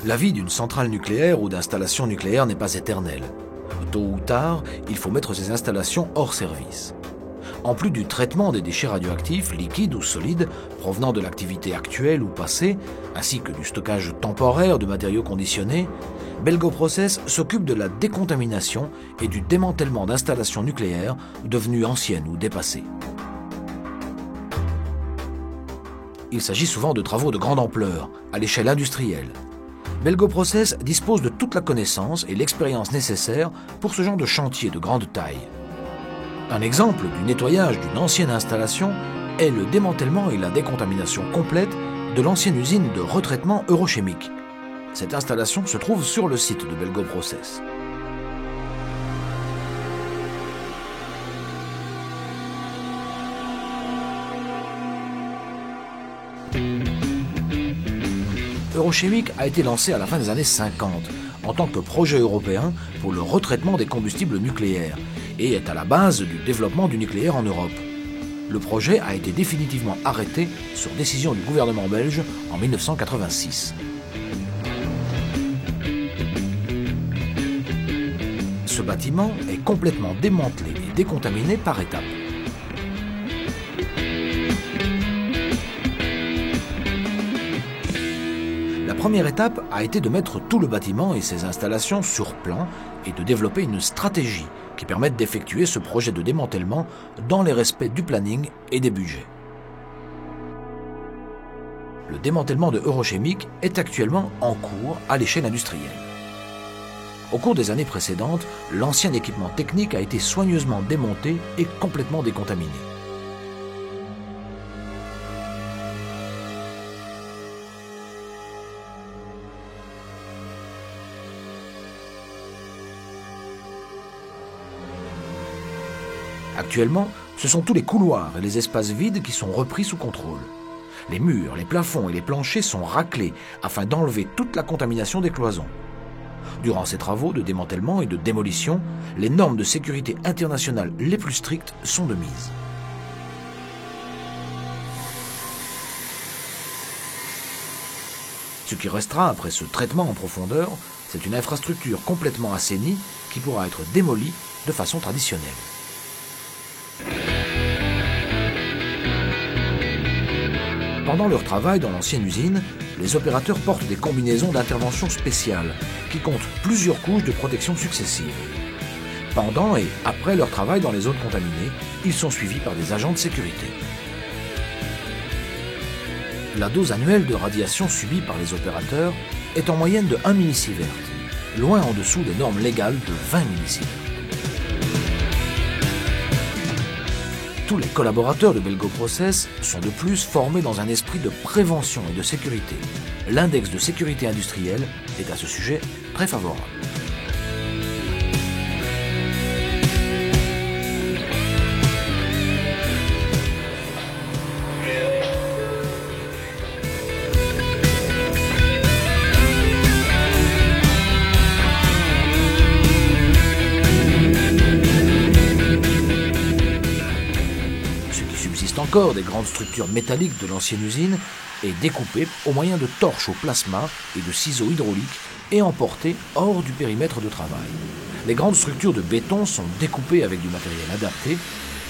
La vie d'une centrale nucléaire ou d'installation nucléaire n'est pas éternelle. Tôt ou tard, il faut mettre ces installations hors service. En plus du traitement des déchets radioactifs, liquides ou solides, provenant de l'activité actuelle ou passée, ainsi que du stockage temporaire de matériaux conditionnés, Belgoprocess s'occupe de la décontamination et du démantèlement d'installations nucléaires devenues anciennes ou dépassées. Il s'agit souvent de travaux de grande ampleur, à l'échelle industrielle. Belgoprocess dispose de toute la connaissance et l'expérience nécessaires pour ce genre de chantier de grande taille. Un exemple du nettoyage d'une ancienne installation est le démantèlement et la décontamination complète de l'ancienne usine de retraitement Eurochemic. Cette installation se trouve sur le site de Belgoprocess. Eurochemic a été lancé à la fin des années 50 en tant que projet européen pour le retraitement des combustibles nucléaires et est à la base du développement du nucléaire en Europe. Le projet a été définitivement arrêté sur décision du gouvernement belge en 1986. Ce bâtiment est complètement démantelé et décontaminé par étapes. La première étape a été de mettre tout le bâtiment et ses installations sur plan et de développer une stratégie qui permette d'effectuer ce projet de démantèlement dans les respects du planning et des budgets. Le démantèlement de Eurochemic est actuellement en cours à l'échelle industrielle. Au cours des années précédentes, l'ancien équipement technique a été soigneusement démonté et complètement décontaminé. Actuellement, ce sont tous les couloirs et les espaces vides qui sont repris sous contrôle. Les murs, les plafonds et les planchers sont raclés afin d'enlever toute la contamination des cloisons. Durant ces travaux de démantèlement et de démolition, les normes de sécurité internationales les plus strictes sont de mise. Ce qui restera après ce traitement en profondeur, c'est une infrastructure complètement assainie qui pourra être démolie de façon traditionnelle. Pendant leur travail dans l'ancienne usine, les opérateurs portent des combinaisons d'intervention spéciales qui comptent plusieurs couches de protection successives. Pendant et après leur travail dans les zones contaminées, ils sont suivis par des agents de sécurité. La dose annuelle de radiation subie par les opérateurs est en moyenne de 1 millisievert, loin en dessous des normes légales de 20 millisieverts. Tous les collaborateurs de Belgoprocess sont de plus formés dans un esprit de prévention et de sécurité. L'index de sécurité industrielle est à ce sujet très favorable. Encore des grandes structures métalliques de l'ancienne usine est découpée au moyen de torches au plasma et de ciseaux hydrauliques et emportée hors du périmètre de travail. Les grandes structures de béton sont découpées avec du matériel adapté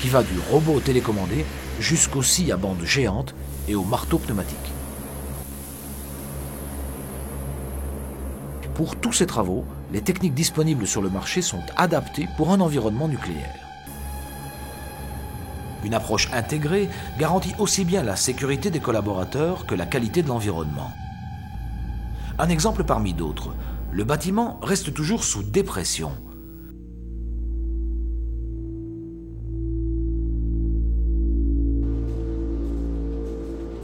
qui va du robot télécommandé jusqu'aux scies à bande géantes et aux marteaux pneumatiques. Pour tous ces travaux, les techniques disponibles sur le marché sont adaptées pour un environnement nucléaire. Une approche intégrée garantit aussi bien la sécurité des collaborateurs que la qualité de l'environnement. Un exemple parmi d'autres, le bâtiment reste toujours sous dépression.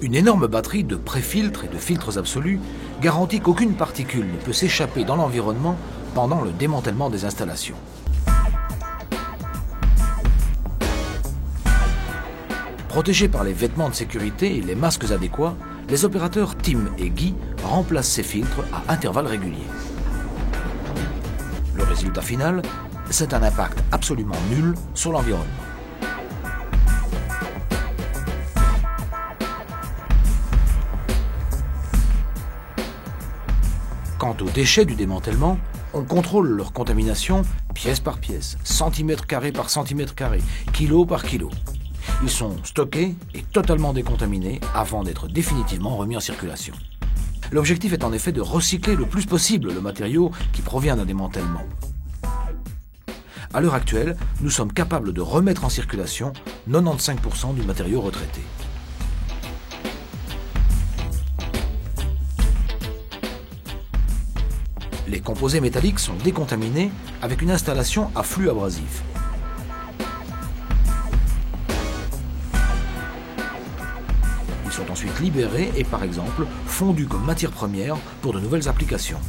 Une énorme batterie de pré-filtres et de filtres absolus garantit qu'aucune particule ne peut s'échapper dans l'environnement pendant le démantèlement des installations. Protégés par les vêtements de sécurité et les masques adéquats, les opérateurs Tim et Guy remplacent ces filtres à intervalles réguliers. Le résultat final, c'est un impact absolument nul sur l'environnement. Quant aux déchets du démantèlement, on contrôle leur contamination pièce par pièce, centimètre carré par centimètre carré, kilo par kilo. Ils sont stockés et totalement décontaminés avant d'être définitivement remis en circulation. L'objectif est en effet de recycler le plus possible le matériau qui provient d'un démantèlement. À l'heure actuelle, nous sommes capables de remettre en circulation 95% du matériau retraité. Les composés métalliques sont décontaminés avec une installation à flux abrasif. Ils sont ensuite libérés et par exemple fondus comme matière première pour de nouvelles applications.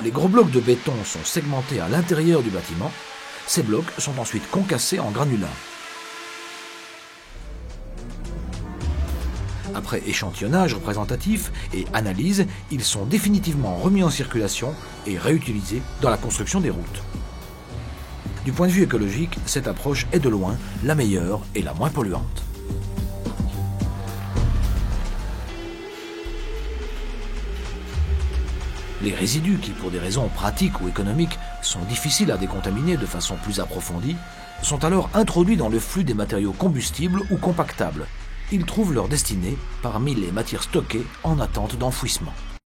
Les gros blocs de béton sont segmentés à l'intérieur du bâtiment. Ces blocs sont ensuite concassés en granulats. Après échantillonnage représentatif et analyse, ils sont définitivement remis en circulation et réutilisés dans la construction des routes. Du point de vue écologique, cette approche est de loin la meilleure et la moins polluante. Les résidus qui, pour des raisons pratiques ou économiques, sont difficiles à décontaminer de façon plus approfondie, sont alors introduits dans le flux des matériaux combustibles ou compactables. Ils trouvent leur destinée parmi les matières stockées en attente d'enfouissement.